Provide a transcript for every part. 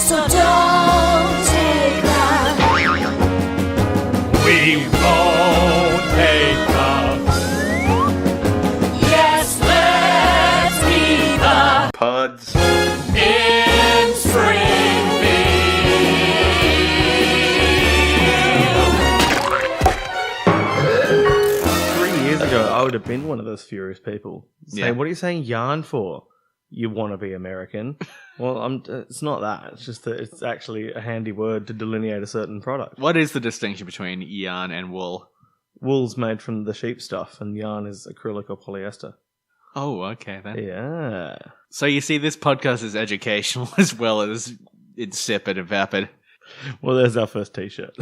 So don't take that. We won't take the. Yes, let's be the Pods. in Springfield. 3 years ago, I would have been one of those furious people. Saying, Yeah. what are you saying yarn for? You want to be American. Well, it's not that. It's just that it's actually a handy word to delineate a certain product. What is the distinction between yarn and wool? Wool's made from the sheep stuff, and yarn is acrylic or polyester. Oh, okay then. Yeah. So you see, this podcast is educational as well as insipid and vapid. Well, there's our first t-shirt.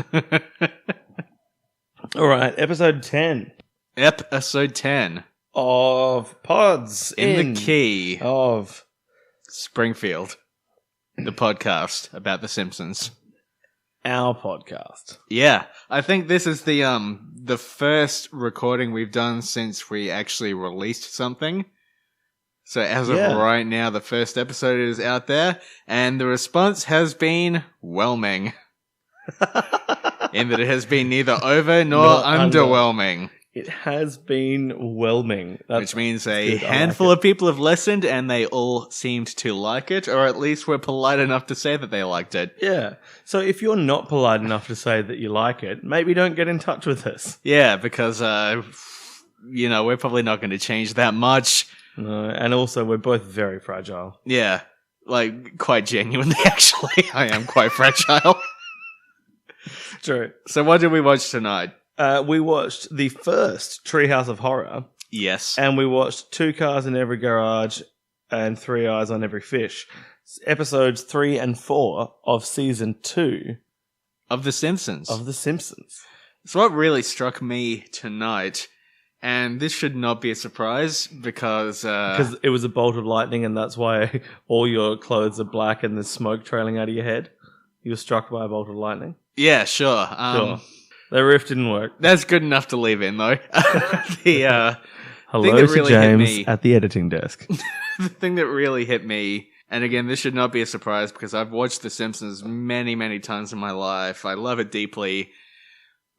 All right, episode 10 Episode 10. of Pods In the key. of Springfield. The podcast about The Simpsons. our podcast. Yeah. I think this is the first recording we've done since we actually released something. So as of right now, the first episode is out there, and the response has been whelming. In that it has been neither over nor Not underwhelming. It has been whelming. Which means a good, I handful like of people have listened, and they all seemed to like it, or at least were polite enough to say that they liked it. Yeah. So if you're not polite enough to say that you like it, maybe don't get in touch with us. Yeah, because, we're probably not going to change that much. No, and also we're both very fragile. Yeah, like, quite genuinely, actually. I am quite fragile. True. So what did we watch tonight? We watched the first Treehouse of Horror, Yes. and we watched 2 Cars in Every Garage and 3 Eyes on Every Fish. Episodes 3 and 4 of season 2 Of The Simpsons. of The Simpsons. So what really struck me tonight, and this should not be a surprise, because Because it was a bolt of lightning, and that's why all your clothes are black and there's smoke trailing out of your head. You were struck by a bolt of lightning. yeah, sure. Sure. The riff didn't work. That's good enough to leave in, though. The Hello thing that to really hit James me- at the editing desk. the thing that really hit me, and again, this should not be a surprise because I've watched The Simpsons many, many times in my life. I love it deeply.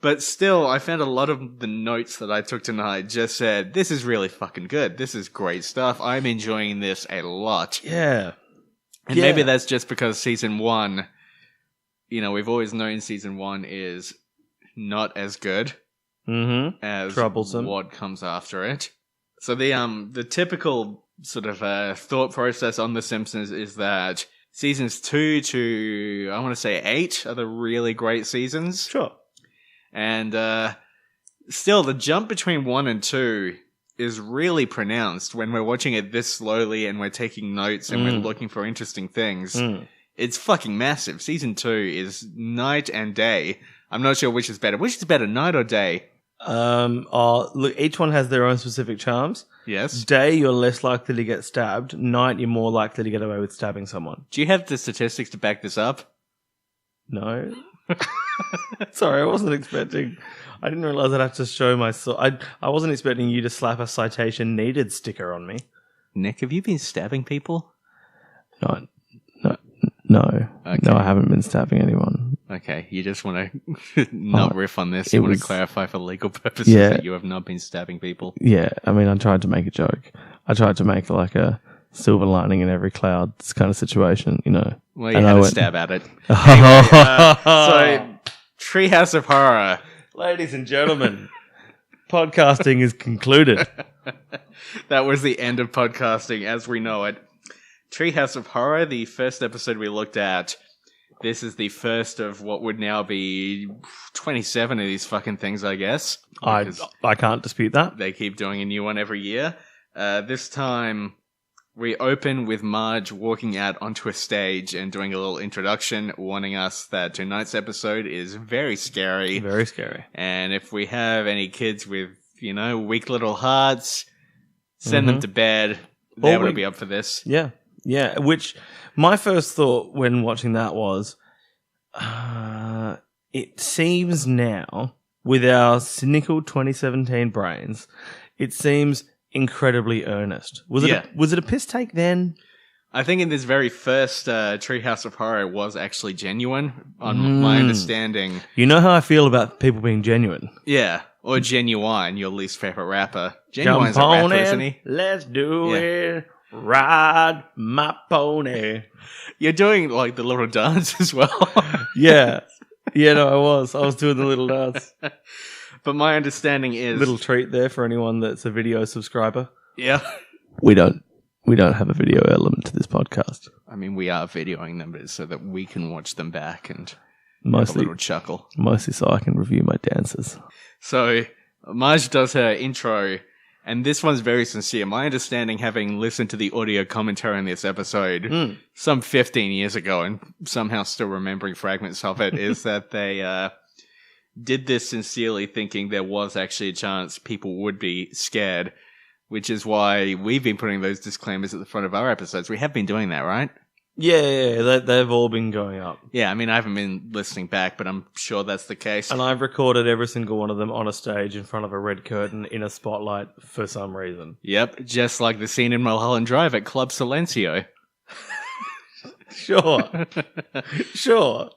But still, I found a lot of the notes that I took tonight just said, this is really fucking good. This is great stuff. I'm enjoying this a lot. Yeah. And Yeah. maybe that's just because season 1, we've always known season 1 is not as good Mm-hmm. as Troublesome. what comes after it. So the typical sort of thought process on The Simpsons is that seasons 2 to, I want to say 8 are the really great seasons. Sure. And still, the jump between 1 and 2 is really pronounced when we're watching it this slowly and we're taking notes and we're looking for interesting things. Mm. It's fucking massive. Season 2 is night and day. I'm not sure which is better. Which is better, night or day? Look, each one has their own specific charms. Yes. Day, you're less likely to get stabbed. Night, you're more likely to get away with stabbing someone. Do you have the statistics to back this up? No. Sorry, I wasn't expecting. I didn't realize I'd have to show my. I wasn't expecting you to slap a citation needed sticker on me. Nick, have you been stabbing people? No. Okay. No, I haven't been stabbing anyone. Okay, you just want to not riff on this. You want to clarify for legal purposes that you have not been stabbing people. Yeah, I mean, I tried to make a joke. I tried to make like a silver lining in every cloud kind of situation, Well, you And had I a went- stab at it. Anyway, so, Treehouse of Horror. Ladies and gentlemen, podcasting is concluded. That was the end of podcasting as we know it. Treehouse of Horror, the first episode we looked at. This is the first of what would now be 27 of these fucking things, I guess. I can't dispute that. They keep doing a new one every year. This time, we open with Marge walking out onto a stage and doing a little introduction, warning us that tonight's episode is very scary. Very scary. And if we have any kids with, weak little hearts, send them to bed. They would be up for this. Yeah. Yeah. Which my first thought when watching that was, it seems now, with our cynical 2017 brains, it seems incredibly earnest. Was it a piss take then? I think in this very first Treehouse of Horror was actually genuine, on my understanding. You know how I feel about people being genuine. Yeah, or Genuine, your least favorite rapper. Jump Genuine's a on rapper, in, isn't he? let's do it. Ride my pony. You're doing like the little dance as well. Yeah. Yeah, no, I was doing the little dance. But my understanding is... Little treat there for anyone that's a video subscriber. Yeah. We don't have a video element to this podcast. I mean, we are videoing them, but it's so that we can watch them back and Mostly, have a little chuckle. Mostly so I can review my dances. So, Marge does her intro, and this one's very sincere. My understanding, having listened to the audio commentary on this episode some 15 years ago and somehow still remembering fragments of it, is that they did this sincerely thinking there was actually a chance people would be scared, which is why we've been putting those disclaimers at the front of our episodes. We have been doing that, right? Yeah, they've all been going up. Yeah, I mean, I haven't been listening back, but I'm sure that's the case. And I've recorded every single one of them on a stage in front of a red curtain in a spotlight for some reason. Yep, just like the scene in Mulholland Drive at Club Silencio. Sure. Sure.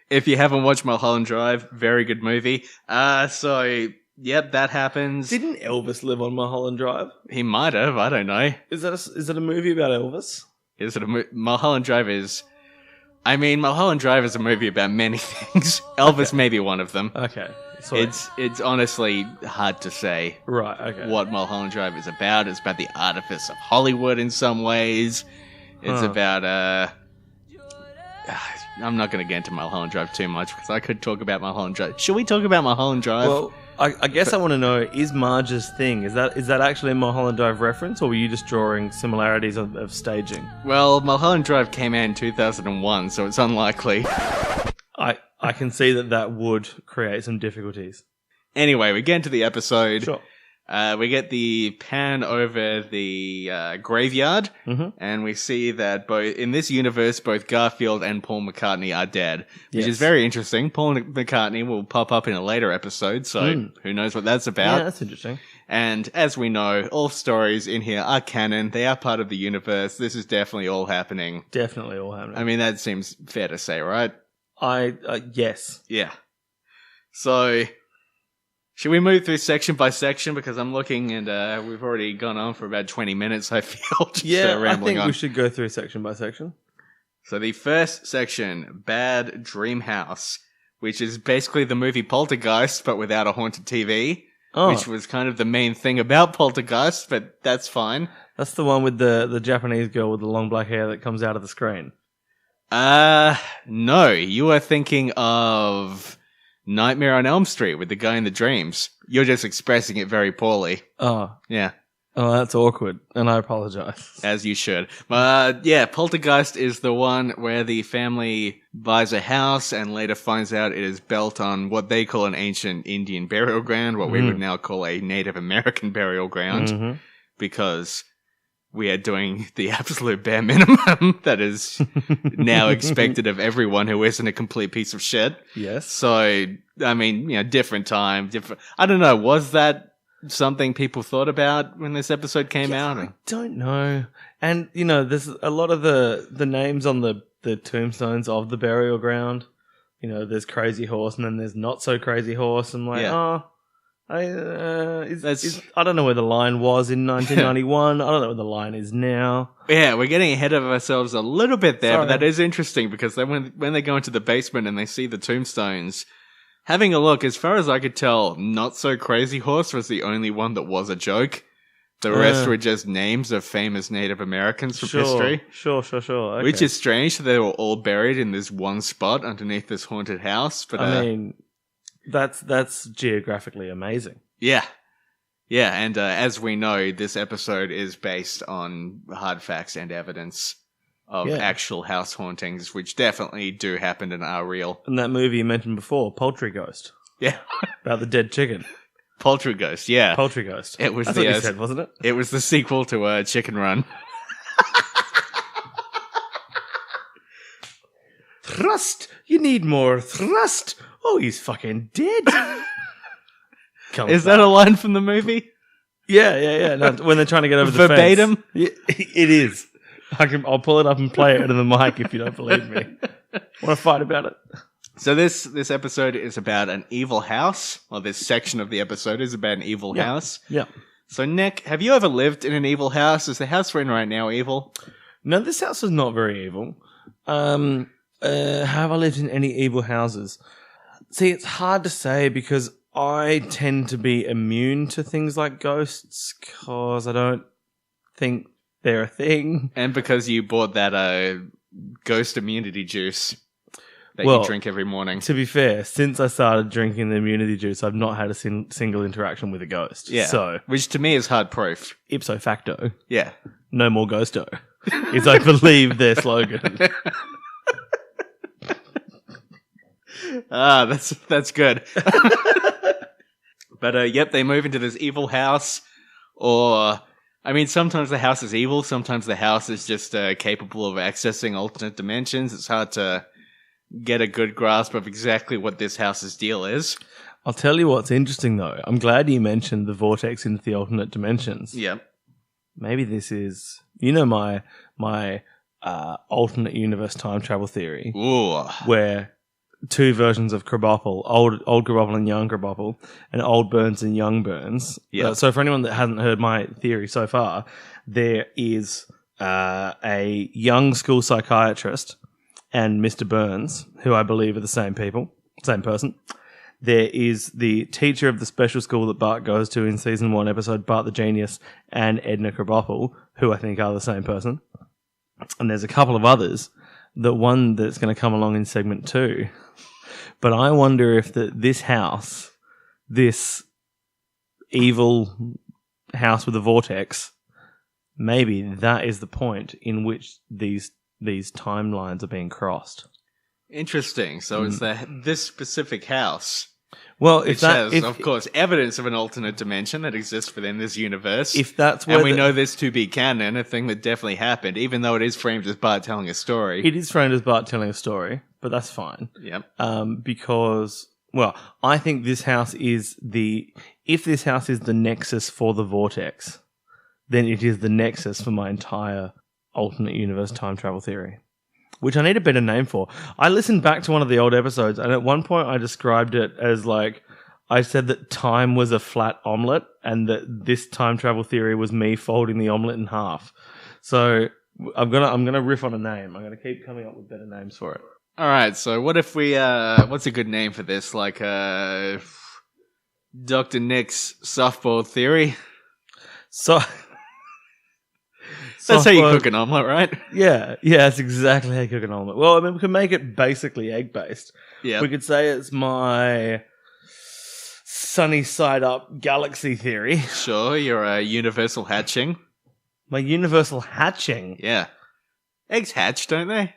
If you haven't watched Mulholland Drive, very good movie. So, yep, that happens. Didn't Elvis live on Mulholland Drive? He might have, I don't know. Is it a movie about Elvis? Is it Mulholland Drive is... I mean, Mulholland Drive is a movie about many things. Elvis may be one of them. Okay. Sorry. It's honestly hard to say right, okay. what Mulholland Drive is about. It's about the artifice of Hollywood in some ways. It's about... I'm not going to get into Mulholland Drive too much because I could talk about Mulholland Drive. Should we talk about Mulholland Drive? Well, I guess I want to know, is Marge's thing, is that actually a Mulholland Drive reference, or were you just drawing similarities of staging? Well, Mulholland Drive came out in 2001, so it's unlikely. I can see that would create some difficulties. Anyway, we get into the episode. Sure. We get the pan over the graveyard, and we see that in this universe, both Garfield and Paul McCartney are dead, which is very interesting. Paul McCartney will pop up in a later episode, so who knows what that's about. Yeah, that's interesting. And as we know, all stories in here are canon. They are part of the universe. This is definitely all happening. Definitely all happening. I mean, that seems fair to say, right? Yes. Yeah. So... should we move through section by section? Because I'm looking and we've already gone on for about 20 minutes, I feel. Yeah, I think on. we should go through section by section. So the first section, Bad Dream House, which is basically the movie Poltergeist, but without a haunted TV, which was kind of the main thing about Poltergeist, but that's fine. That's the one with the Japanese girl with the long black hair that comes out of the screen. No, you are thinking of... Nightmare on Elm Street with the guy in the dreams. You're just expressing it very poorly. Oh. Yeah. Oh, that's awkward, and I apologize. As you should. Yeah, Poltergeist is the one where the family buys a house and later finds out it is built on what they call an ancient Indian burial ground, what we would now call a Native American burial ground, because we are doing the absolute bare minimum that is now expected of everyone who isn't a complete piece of shit. Yes. So, I mean, different time, different... I don't know, was that something people thought about when this episode came out? I don't know. And, there's a lot of the names on the tombstones of the burial ground. There's Crazy Horse and then there's Not So Crazy Horse. I'm like, I don't know where the line was in 1991. I don't know where the line is now. Yeah, we're getting ahead of ourselves a little bit there, Sorry. but that is interesting because then when they go into the basement and they see the tombstones, having a look, as far as I could tell, Not So Crazy Horse was the only one that was a joke. The rest were just names of famous Native Americans from history. Sure. Okay. Which is strange that they were all buried in this one spot underneath this haunted house. But I mean... That's geographically amazing. Yeah. Yeah, and as we know, this episode is based on hard facts and evidence of actual house hauntings, which definitely do happen and are real. And that movie you mentioned before, Poultry-Ghost. Yeah. About the dead chicken. Poultry-Ghost, yeah. Poultry-Ghost. It was That's what you said, wasn't it? It was the sequel to Chicken Run. Thrust! You need more thrust! Oh, he's fucking dead. Is that a line from the movie? Yeah. No, when they're trying to get over the verbatim? fence. Yeah, it is. I'll pull it up and play it into the mic if you don't believe me. Want to fight about it? So this episode is about an evil house. Well, this section of the episode is about an evil house. Yeah. So, Nick, have you ever lived in an evil house? Is the house we're in right now evil? No, this house is not very evil. Have I lived in any evil houses? See, it's hard to say because I tend to be immune to things like ghosts because I don't think they're a thing. And because you bought that ghost immunity juice that you drink every morning. To be fair, since I started drinking the immunity juice, I've not had a single interaction with a ghost. Yeah. So, which to me is hard proof. Ipso facto. Yeah. No more ghosto. Is I believe their slogan. That's good. But yep, they move into this evil house, or I mean, sometimes the house is evil, sometimes the house is just capable of accessing alternate dimensions. It's hard to get a good grasp of exactly what this house's deal is. I'll tell you what's interesting though. I'm glad you mentioned the vortex into the alternate dimensions. Yep. Maybe this is, my alternate universe time travel theory. Ooh. Where two versions of Krabappel, old Krabappel and young Krabappel, and old Burns and young Burns. Yeah. So for anyone that hasn't heard my theory so far, there is a young school psychiatrist and Mr. Burns, who I believe are the same person. There is the teacher of the special school that Bart goes to in season 1 episode, Bart the Genius, and Edna Krabappel, who I think are the same person. And there's a couple of others. The one that's going to come along in segment 2. But I wonder if this house, this evil house with a vortex, maybe that is the point in which these timelines are being crossed. Interesting. So it's this specific house. Well, which has, of course, evidence of an alternate dimension that exists within this universe. If that's where and we know this to be canon, a thing that definitely happened, even though it is framed as Bart telling a story. It is framed as Bart telling a story, but that's fine. Yep. Because, I think this house is if this house is the nexus for the vortex, then it is the nexus for my entire alternate universe time travel theory. Which I need a better name for. I listened back to one of the old episodes, and at one point I described it as I said that time was a flat omelette, and that this time travel theory was me folding the omelette in half. So I'm gonna riff on a name. I'm gonna keep coming up with better names for it. All right. So what if we? What's a good name for this? Like Dr. Nick's softball theory. So. That's how you cook an omelette, right? Yeah, that's exactly how you cook an omelette. Well, I mean, we can make it basically egg-based. Yeah. We could say it's my sunny side up galaxy theory. Sure, you're universal hatching. My universal hatching? Yeah. Eggs hatch, don't they?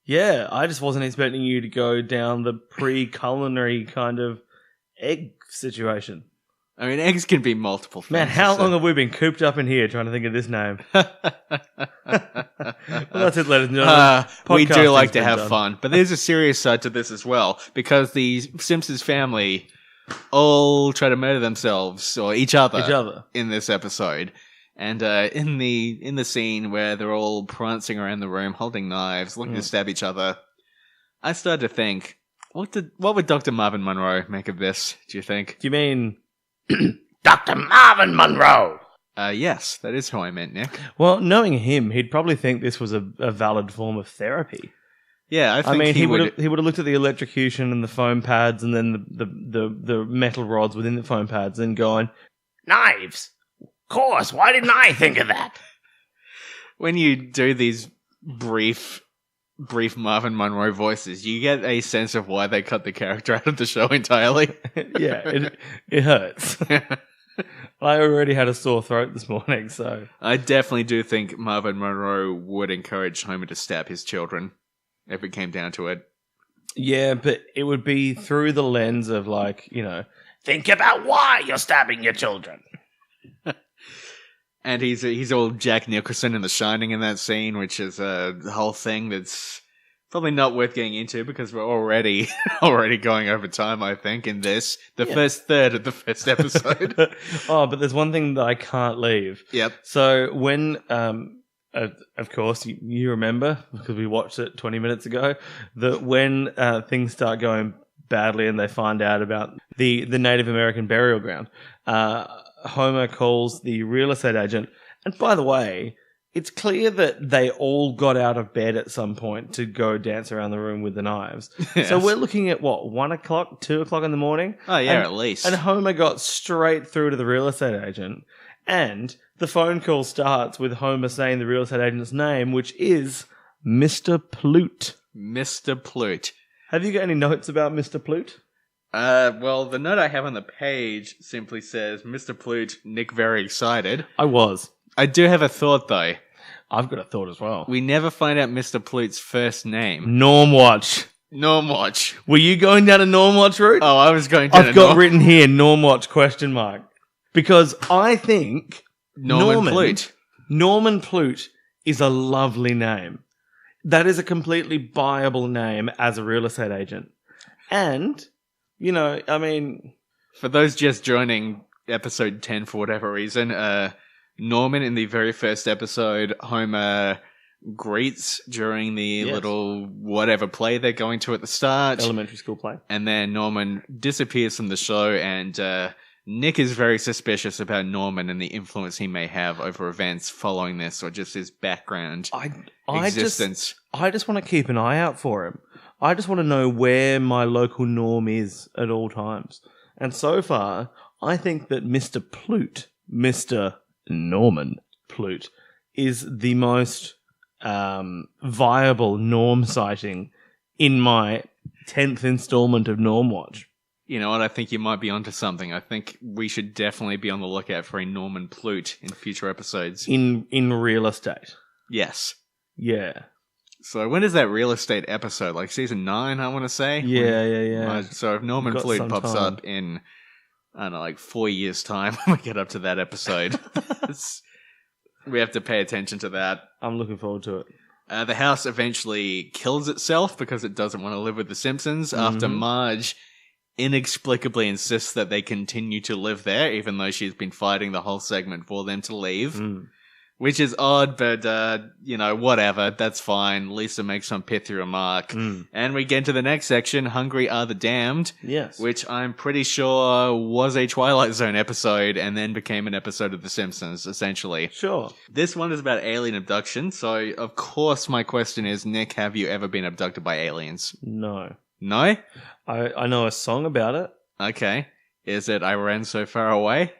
Yeah, I just wasn't expecting you to go down the pre-culinary kind of egg situation. I mean, eggs can be multiple things. Man, how long have we been cooped up in here trying to think of this name? Well, that's it, ladies and gentlemen. We do like to have fun. But there's a serious side to this as well, because the Simpsons family all try to murder themselves, or each other. In this episode. And in the scene where they're all prancing around the room, holding knives, looking to stab each other, I started to think, what would Dr. Marvin Monroe make of this, do you think? Do you mean Dr. Marvin Monroe? Yes, that is how I meant, Nick. Well, knowing him, he'd probably think this was a valid form of therapy. Yeah, I think he would have looked at the electrocution and the foam pads and then the metal rods within the foam pads and gone, knives! Of course, why didn't I think of that? When you do these brief Marvin Monroe voices, you get a sense of why they cut the character out of the show entirely. Yeah, it hurts. I already had a sore throat this morning, so... I definitely do think Marvin Monroe would encourage Homer to stab his children, if it came down to it. Yeah, but it would be through the lens of, think about why you're stabbing your children. And he's all Jack Nicholson in The Shining in that scene, which is a whole thing that's probably not worth getting into because we're already going over time, I think, in this. First third of the first episode. Oh, but there's one thing that I can't leave. Yep. So when of course, you remember, because we watched it 20 minutes ago, that when things start going badly and they find out about the Native American burial ground, Homer calls the real estate agent. And by the way, it's clear that they all got out of bed at some point to go dance around the room with the knives. Yes. So we're looking at, 1 o'clock, 2 o'clock in the morning? Oh, yeah, at least. And Homer got straight through to the real estate agent. And the phone call starts with Homer saying the real estate agent's name, which is Mr. Plute. Mr. Plute. Have you got any notes about Mr. Plute? Well, the note I have on the page simply says, Mr. Plute, Nick very excited. I was. I do have a thought, though. I've got a thought as well. We never find out Mr. Plute's first name. Normwatch. Normwatch. Were you going down a Normwatch route? Oh, I was going down I've got written here, Normwatch ? Because I think Norman Plute. Norman Plute is a lovely name. That is a completely buyable name as a real estate agent. And, I mean... For those just joining episode 10 for whatever reason, Norman, in the very first episode, Homer greets during the little whatever play they're going to at the start. Elementary school play. And then Norman disappears from the show, and Nick is very suspicious about Norman and the influence he may have over events following this, or just his background existence. I just want to keep an eye out for him. I just want to know where my local Norm is at all times. And so far, I think that Mr. Plute, Mr. Norman Plute, is the most viable Norm sighting in my 10th installment of Normwatch. You know what? I think you might be onto something. I think we should definitely be on the lookout for a Norman Plute in future episodes. In real estate. Yes. Yeah. So when is that real estate episode? Like season 9, I want to say? Yeah. So if Norman Plute pops up in, I don't know, like 4 years' time, when we get up to that episode, we have to pay attention to that. I'm looking forward to it. The house eventually kills itself because it doesn't want to live with the Simpsons after Marge inexplicably insists that they continue to live there, even though she's been fighting the whole segment for them to leave. Which is odd, but, whatever. That's fine. Lisa makes some pithy remark. And we get into the next section, Hungry Are the Damned. Yes. Which I'm pretty sure was a Twilight Zone episode and then became an episode of The Simpsons, essentially. Sure. This one is about alien abduction. So, of course, my question is, Nick, have you ever been abducted by aliens? No. No? I know a song about it. Okay. Is it I Ran So Far Away?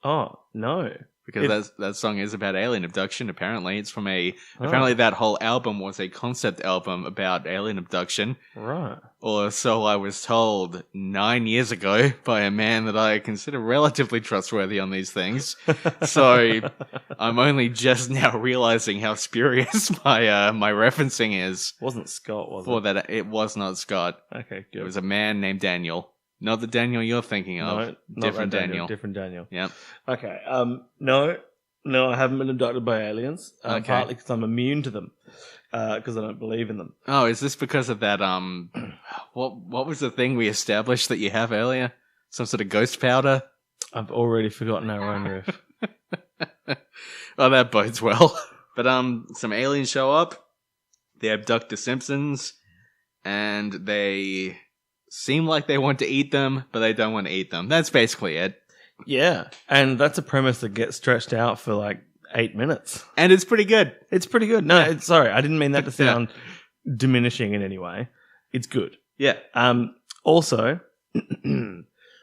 Oh, no. Because that song is about alien abduction, apparently. It's from apparently that whole album was a concept album about alien abduction. Right. Or so I was told 9 years ago by a man that I consider relatively trustworthy on these things. So I'm only just now realizing how spurious my referencing is. Wasn't Scott, was it? For that, it was not Scott. Okay, good. It was a man named Daniel. Not the Daniel you're thinking of. No, different Daniel. Different Daniel. Yep. Okay. No, I haven't been abducted by aliens. Okay. Partly because I'm immune to them. Because I don't believe in them. Oh, is this because of that, what was the thing we established that you have earlier? Some sort of ghost powder? I've already forgotten our own riff. Oh, that bodes well. But, some aliens show up. They abduct the Simpsons. And they seem like they want to eat them, but they don't want to eat them. That's basically it. Yeah. And that's a premise that gets stretched out for like 8 minutes. And it's pretty good. It's pretty good. No, sorry, I didn't mean that to sound diminishing in any way. It's good. Yeah. Also,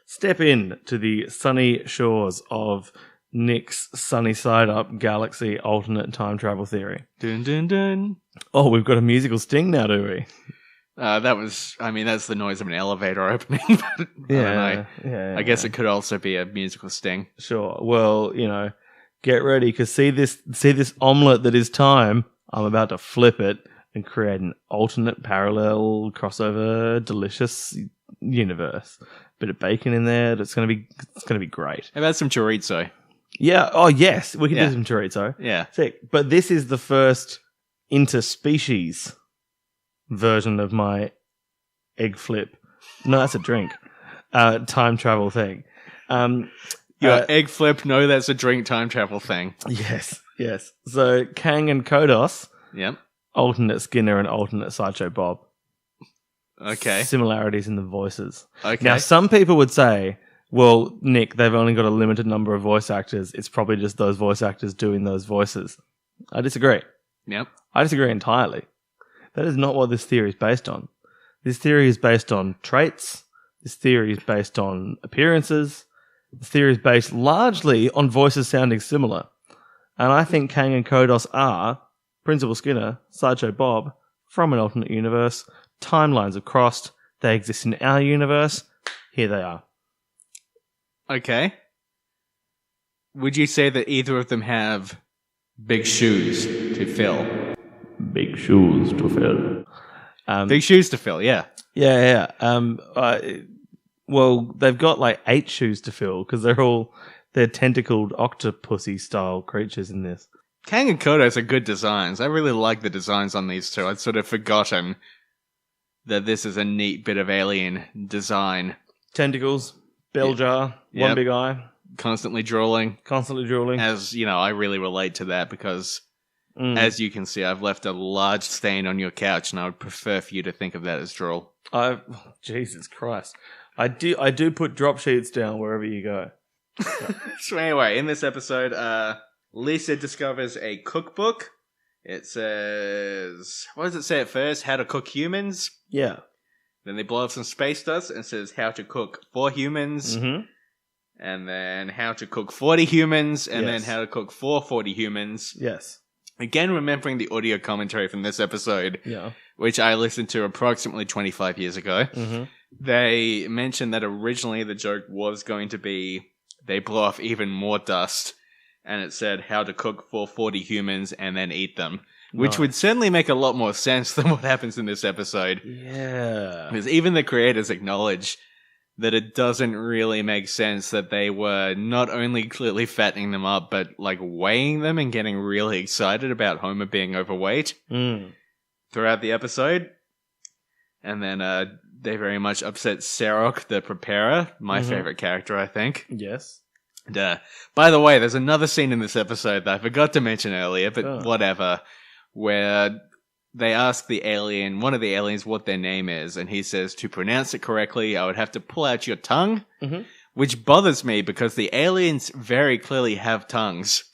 step in to the sunny shores of Nick's sunny side up galaxy alternate time travel theory. Dun dun dun. Oh, we've got a musical sting now, do we? That's the noise of an elevator opening. But I don't know. I guess it could also be a musical sting. Sure. Well, get ready, because see this omelette that is time. I'm about to flip it and create an alternate parallel crossover delicious universe. Bit of bacon in there. It's gonna be great. How about some chorizo? Yeah. Oh yes, we can do some chorizo. Yeah. Sick. But this is the first interspecies version of my egg flip. No, that's a drink. Time travel thing. Your egg flip, no, that's a drink time travel thing. Yes. Yes. So Kang and Kodos, Yep. alternate Skinner and alternate Sideshow Bob. Okay. Similarities in the voices. Okay. Now, some people would say, well, Nick, they've only got a limited number of voice actors. It's probably just those voice actors doing those voices. I disagree. Yep. I disagree entirely. That is not what this theory is based on. This theory is based on traits. This theory is based on appearances. This theory is based largely on voices sounding similar. And I think Kang and Kodos are Principal Skinner, Sideshow Bob, from an alternate universe. Timelines have crossed. They exist in our universe. Here they are. Okay. Would you say that either of them have big shoes to fill? Big shoes to fill. Big shoes to fill, yeah. Yeah. Well, they've got like 8 shoes to fill because they're tentacled octopusy style creatures in this. Kang and Kodos are good designs. I really like the designs on these two. I'd sort of forgotten that this is a neat bit of alien design. Tentacles, bell jar, Yep. one big eye, Constantly drooling. constantly drooling. As, you know, I really relate to that because, as you can see, I've left a large stain on your couch and I would prefer for you to think of that as drool. Jesus Christ. I do put drop sheets down wherever you go. So anyway, in this episode, Lisa discovers a cookbook. It says, what does it say at first? How to cook humans. Yeah. Then they blow up some space dust and it says how to cook 4 humans. Mm-hmm. And then how to cook 40 humans. And then Yes. how to cook 40 humans. Yes. Again, remembering the audio commentary from this episode, Yeah. which I listened to approximately 25 years ago. Mm-hmm. They mentioned that originally the joke was going to be they blow off even more dust. And it said how to cook 40 humans and then eat them. Which Nice. would certainly make a lot more sense than what happens in this episode. Yeah. Because even the creators acknowledge that it doesn't really make sense that they were not only clearly fattening them up, but like weighing them and getting really excited about Homer being overweight throughout the episode. And then they very much upset Sarok, the preparer, my favorite character, I think. Yes. And, by the way, there's another scene in this episode that I forgot to mention earlier, but whatever, where they ask the alien, one of the aliens, what their name is, and he says, to pronounce it correctly, I would have to pull out your tongue, which bothers me because the aliens very clearly have tongues.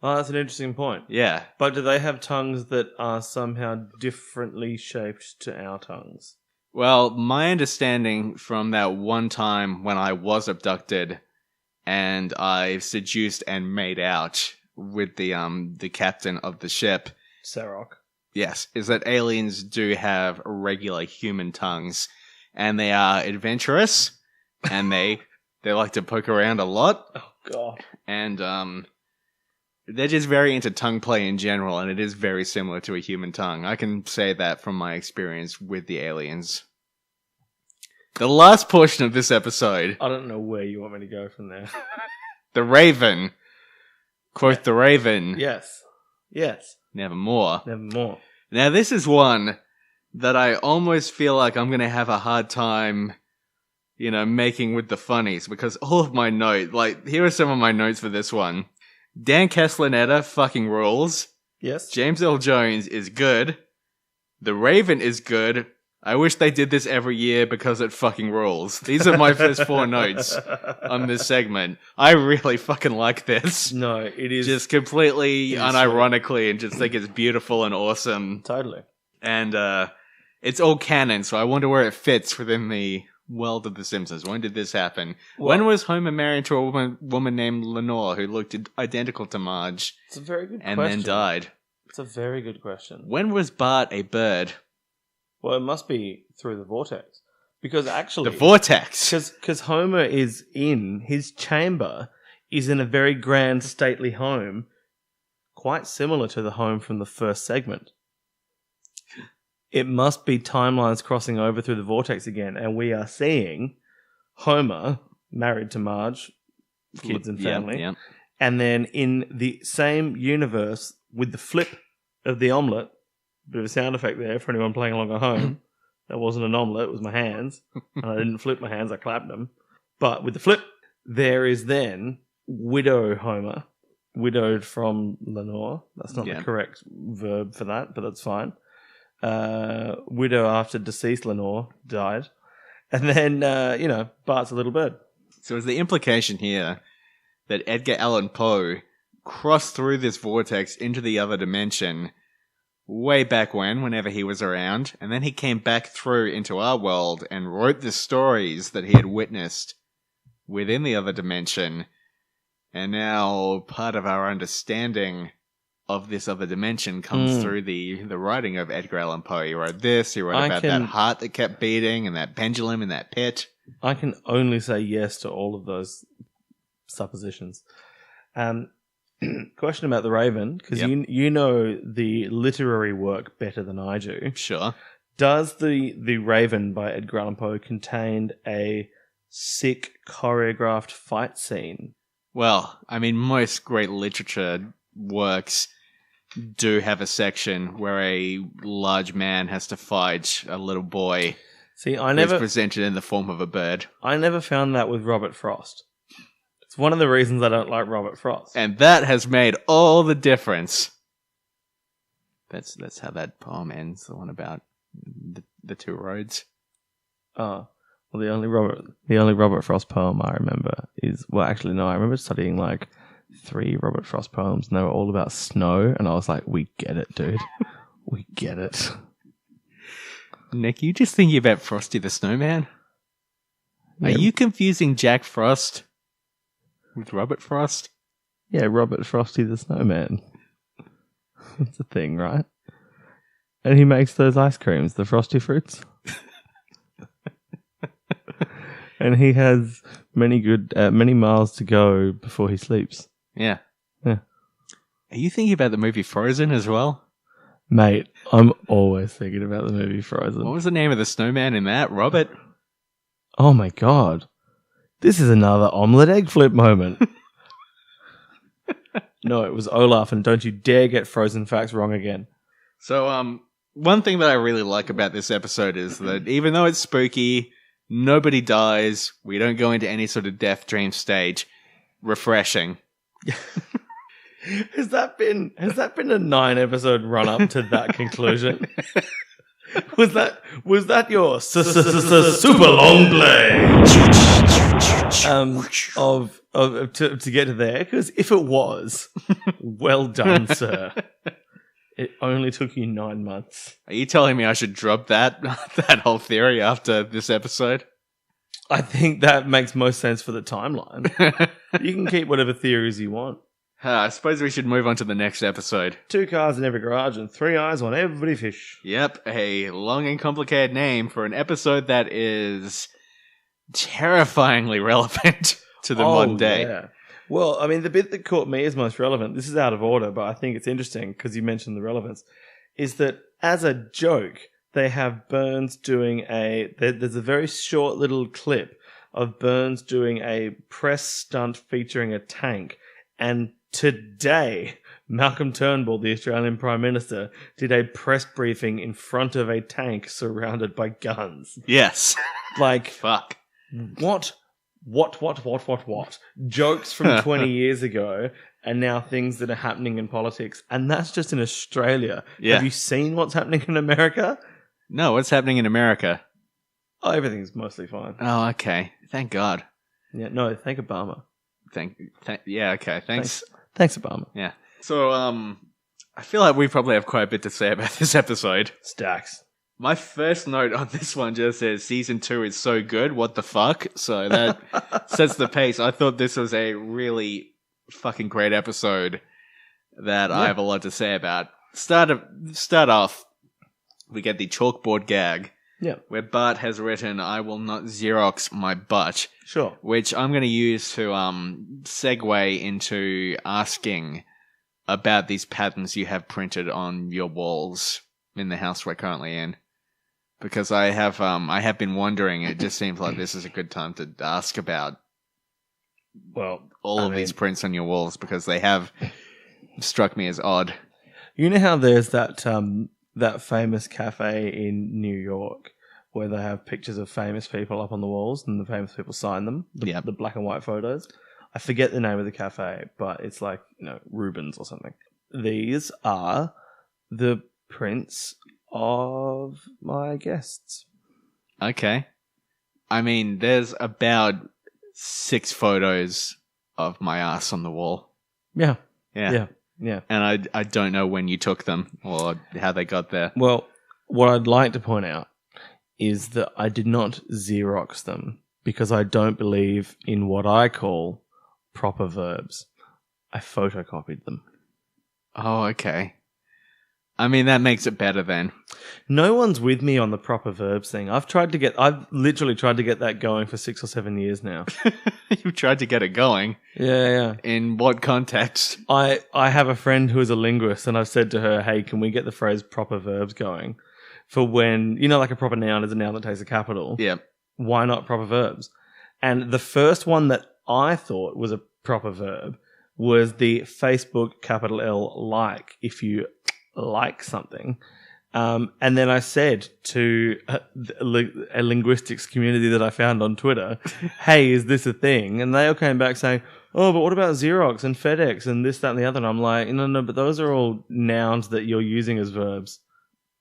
Oh, that's an interesting point. Yeah. But do they have tongues that are somehow differently shaped to our tongues? Well, my understanding from that one time when I was abducted and I seduced and made out with the captain of the ship, Sarok. yes, is that aliens do have regular human tongues, and they are adventurous, and they like to poke around a lot, Oh, God. and they're just very into tongue play in general, and it is very similar to a human tongue. I can say that from my experience with the aliens. The last portion of this episode, I don't know where you want me to go from there. the Raven, quote the Raven, Yes. Yes. nevermore. Nevermore. Now, this is one that I almost feel like I'm going to have a hard time, making with the funnies, because all of my notes, here are some of my notes for this one. Dan Castellaneta fucking rules. Yes. James L. Jones is good. The Raven is good. I wish they did this every year because it fucking rules. These are my first 4 notes on this segment. I really fucking like this. No, it is. Just completely It is unironically and just think it's beautiful and awesome. Totally. And it's all canon, so I wonder where it fits within the world of The Simpsons. When did this happen? When was Homer married to a woman named Lenore who looked identical to Marge It's a very good and question. then died? It's a very good question. When was Bart a bird? Well, it must be through the vortex. Because actually... The vortex! Because Homer is in his chamber, is in a very grand, stately home, quite similar to the home from the first segment. It must be timelines crossing over through the vortex again, and we are seeing Homer married to Marge, kids and family, Yep. and then in the same universe with the flip of the omelette, bit of a sound effect there for anyone playing along at home. That wasn't an omelette, it was my hands. And I didn't flip my hands, I clapped them. But with the flip, there is then Widow Homer widowed from Lenore. That's not Yeah. the correct verb for that, but that's fine. Widow after deceased Lenore died. And then, Bart's a little bird. So is the implication here that Edgar Allan Poe crossed through this vortex into the other dimension way back whenever he was around, and then he came back through into our world and wrote the stories that he had witnessed within the other dimension, and now part of our understanding of this other dimension comes through the writing of Edgar Allan Poe. He wrote this, he wrote about that heart that kept beating, and that pendulum in that pit. I can only say yes to all of those suppositions. Question about the Raven, because you know the literary work better than I do. Sure. Does the Raven by Edgar Allan Poe contain a sick choreographed fight scene? Well, I mean, most great literature works do have a section where a large man has to fight a little boy. See, who's presented in the form of a bird. I never found that with Robert Frost. It's one of the reasons I don't like Robert Frost. And that has made all the difference. That's how that poem ends, the one about the two roads. Oh. Well, the only Robert Frost poem I remember is... Well, actually, no. I remember studying, 3 Robert Frost poems, and they were all about snow, and I was like, we get it, dude. We get it. Nick, you just thinking about Frosty the Snowman? Yeah. Are you confusing Jack Frost with Robert Frost? Yeah, Robert Frosty the Snowman. That's a thing, right? And he makes those ice creams, the Frosty Fruits. And he has many miles to go before he sleeps. Yeah. Yeah. Are you thinking about the movie Frozen as well? Mate, I'm always thinking about the movie Frozen. What was the name of the snowman in that? Robert? Oh my god. This is another omelette egg flip moment. No, it was Olaf, and don't you dare get Frozen facts wrong again. So, one thing that I really like about this episode is that even though it's spooky, nobody dies, we don't go into any sort of death dream stage. Refreshing. Has that been a 9-episode run up to that conclusion? Was that your super long play to get to there? Because if it was, well done, sir. It only took you 9 months. Are you telling me I should drop that whole theory after this episode? I think that makes most sense for the timeline. You can keep whatever theories you want. I suppose we should move on to the next episode. 2 cars in every garage and 3 eyes on every fish. Yep, a long and complicated name for an episode that is terrifyingly relevant to the modern day. Yeah. Well, I mean, the bit that caught me as most relevant, this is out of order, but I think it's interesting because you mentioned the relevance, is that as a joke, they have Burns doing there's a very short little clip of Burns doing a press stunt featuring a tank, and today, Malcolm Turnbull, the Australian Prime Minister, did a press briefing in front of a tank surrounded by guns. Yes. Fuck. What? Jokes from 20 years ago, and now things that are happening in politics. And that's just in Australia. Yeah. Have you seen what's happening in America? No, what's happening in America? Oh, everything's mostly fine. Oh, okay. Thank God. Yeah, no, thank Obama. Yeah, okay. Thanks, Obama. Yeah. So, I feel like we probably have quite a bit to say about this episode. Stacks. My first note on this one just says, Season 2 is so good, what the fuck? So that sets the pace. I thought this was a really fucking great episode that I have a lot to say about. Start off, we get the chalkboard gag. Yeah. Where Bart has written, I will not Xerox my butt. Sure. Which I'm going to use to segue into asking about these patterns you have printed on your walls in the house we're currently in. Because I have been wondering, it just seems like this is a good time to ask about all of these prints on your walls, because they have struck me as odd. You know how there's that famous cafe in New York where they have pictures of famous people up on the walls and the famous people sign them? The black and white photos. I forget the name of the cafe, but it's like, Rubens or something. These are the prints of my guests. Okay. I mean, there's about 6 photos of my ass on the wall. Yeah. Yeah. Yeah. And I don't know when you took them or how they got there. Well, what I'd like to point out is that I did not Xerox them because I don't believe in what I call proper verbs. I photocopied them. Oh, okay. I mean, that makes it better then. No one's with me on the proper verbs thing. I've literally tried to get that going for 6 or 7 years now. You've tried to get it going. Yeah. In what context? I have a friend who is a linguist, and I've said to her, hey, can we get the phrase proper verbs going for when, like a proper noun is a noun that takes a capital. Yeah. Why not proper verbs? And the first one that I thought was a proper verb was the Facebook capital L like, if you like something. And then I said to a linguistics community that I found on Twitter, hey, is this a thing? And they all came back saying, oh, but what about Xerox and FedEx and this, that, and the other? And I'm like, no, but those are all nouns that you're using as verbs.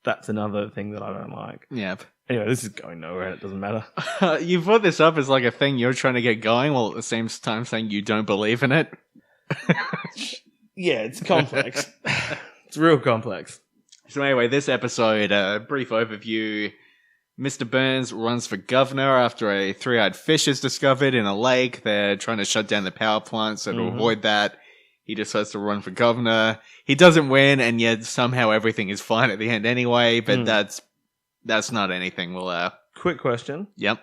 That's another thing that I don't like. Yep. Anyway, this is going nowhere. It doesn't matter. You brought this up as like a thing you're trying to get going while at the same time saying you don't believe in it. Yeah, it's complex. It's real complex. So anyway, this episode, a brief overview. Mr. Burns runs for governor after a 3-eyed fish is discovered in a lake. They're trying to shut down the power plant, so to avoid that, he decides to run for governor. He doesn't win, and yet somehow everything is fine at the end anyway, but that's not anything. We'll, Quick question. Yep.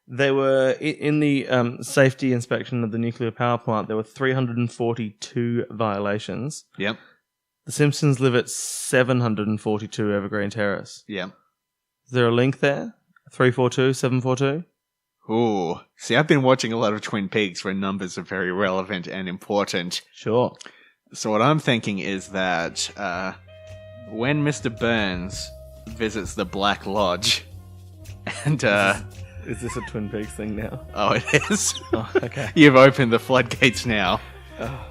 They were, in the safety inspection of the nuclear power plant, there were 342 violations. Yep. The Simpsons live at 742 Evergreen Terrace. Yep. Is there a link there? 342, 742? Ooh. See, I've been watching a lot of Twin Peaks where numbers are very relevant and important. Sure. So what I'm thinking is that when Mr. Burns visits the Black Lodge and... Is this a Twin Peaks thing now? Oh, it is? Oh, okay. You've opened the floodgates now. Oh.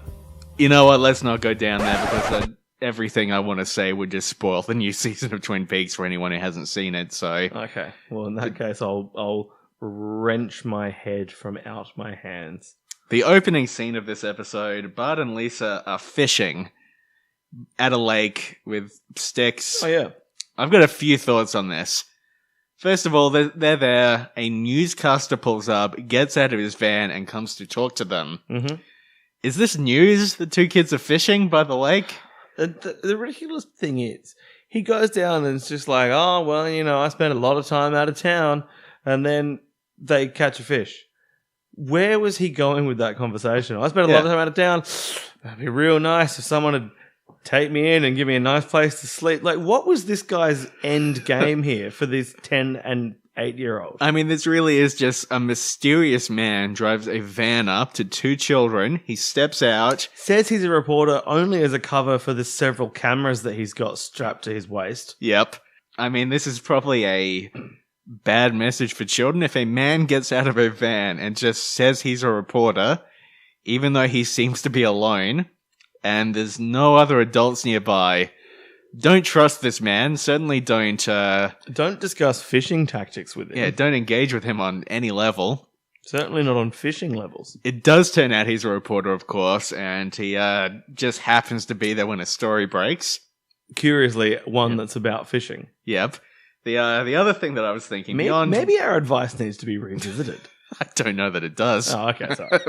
You know what? Let's not go down there because everything I want to say would just spoil the new season of Twin Peaks for anyone who hasn't seen it. So okay. Well, in that case, I'll wrench my head from out my hands. The opening scene of this episode, Bart and Lisa are fishing at a lake with sticks. Oh, yeah. I've got a few thoughts on this. First of all, they're there. A newscaster pulls up, gets out of his van, and comes to talk to them. Mm-hmm. Is this news? The 2 kids are fishing by the lake? The ridiculous thing is, he goes down and it's just like, oh, well, I spent a lot of time out of town, and then they catch a fish. Where was he going with that conversation? I spent a lot of time out of town. It'd be real nice if someone would take me in and give me a nice place to sleep. Like, what was this guy's end game here for this 10 and 8-year-old? I mean, this really is just a mysterious man drives a van up to 2 children. He steps out. Says he's a reporter only as a cover for the several cameras that he's got strapped to his waist. Yep. I mean, this is probably a bad message for children. If a man gets out of a van and just says he's a reporter, even though he seems to be alone, and there's no other adults nearby, don't trust this man. Certainly don't... Don't discuss fishing tactics with him. Yeah, don't engage with him on any level. Certainly not on fishing levels. It does turn out he's a reporter, of course, and he just happens to be there when a story breaks. Curiously, one that's about fishing. Yep. The other thing that I was thinking... Maybe our advice needs to be revisited. I don't know that it does. Oh, okay, sorry.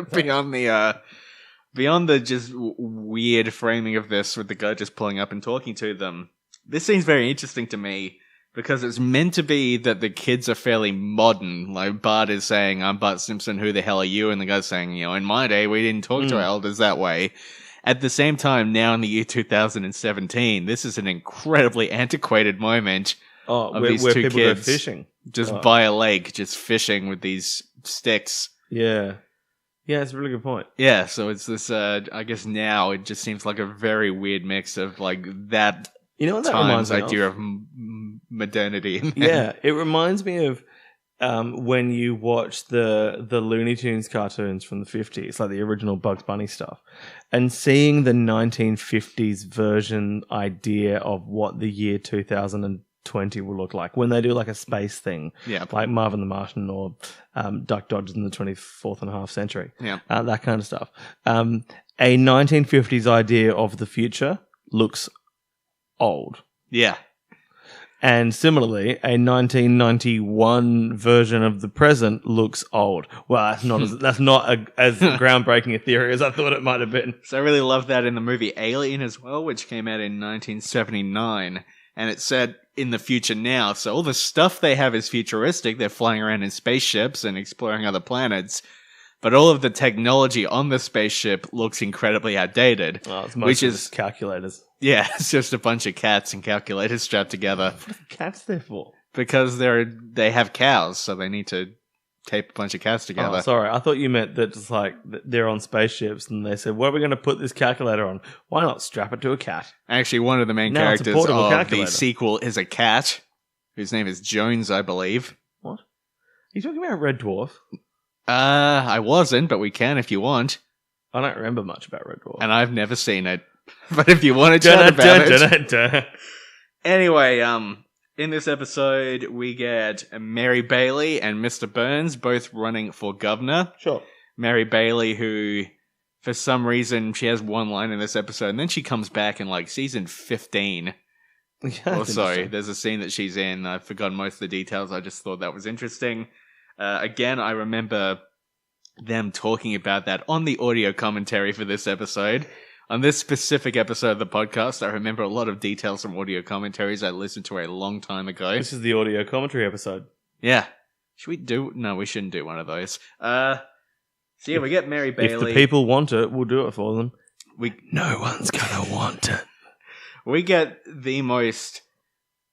Beyond the just weird framing of this with the guy just pulling up and talking to them, this seems very interesting to me because it's meant to be that the kids are fairly modern. Like Bart is saying, I'm Bart Simpson, who the hell are you? And the guy's saying, in my day, we didn't talk to our elders that way. At the same time, now in the year 2017, this is an incredibly antiquated moment of these where 2 people kids go fishing. just by a lake, just fishing with these sticks. Yeah. Yeah, it's a really good point. Yeah, so it's this, I guess now it just seems like a very weird mix of like that, what that reminds me idea of modernity. Yeah, it reminds me of when you watch the Looney Tunes cartoons from the 50s, like the original Bugs Bunny stuff, and seeing the 1950s version idea of what the year 2020 will look like when they do like a space thing, like Marvin the Martian or Duck Dodgers in the 24th and a half century, that kind of stuff. A 1950s idea of the future looks old. Yeah. And similarly, a 1991 version of the present looks old. Well, that's not as groundbreaking a theory as I thought it might have been. So I really love that in the movie Alien as well, which came out in 1979. And it said in the future now. So all the stuff they have is futuristic. They're flying around in spaceships and exploring other planets. But all of the technology on the spaceship looks incredibly outdated. Oh, it's mostly just calculators. Yeah, it's just a bunch of cats and calculators strapped together. What are the cats there for? Because they have cows, so they need to tape a bunch of cats together. Oh, sorry. I thought you meant that just like they're on spaceships and they said, "What are we going to put this calculator on? Why not strap it to a cat?" Actually, one of the main characters of the sequel is a cat, whose name is Jones, I believe. What? Are you talking about Red Dwarf? I wasn't, but we can if you want. I don't remember much about Red Dwarf. And I've never seen it. But if you want to chat about it. Anyway, in this episode, we get Mary Bailey and Mr. Burns both running for governor. Sure. Mary Bailey, who, for some reason, she has one line in this episode, and then she comes back in, like, season 15. Or so. There's a scene that she's in. I've forgotten most of the details. I just thought that was interesting. Again, I remember them talking about that on the audio commentary for this episode. On this specific episode of the podcast, I remember a lot of details from audio commentaries I listened to a long time ago. This is the audio commentary episode. Yeah. Should we do... No, we shouldn't do one of those. So yeah, we get Mary Bailey. If the people want it, we'll do it for them. No one's gonna want it. We get the most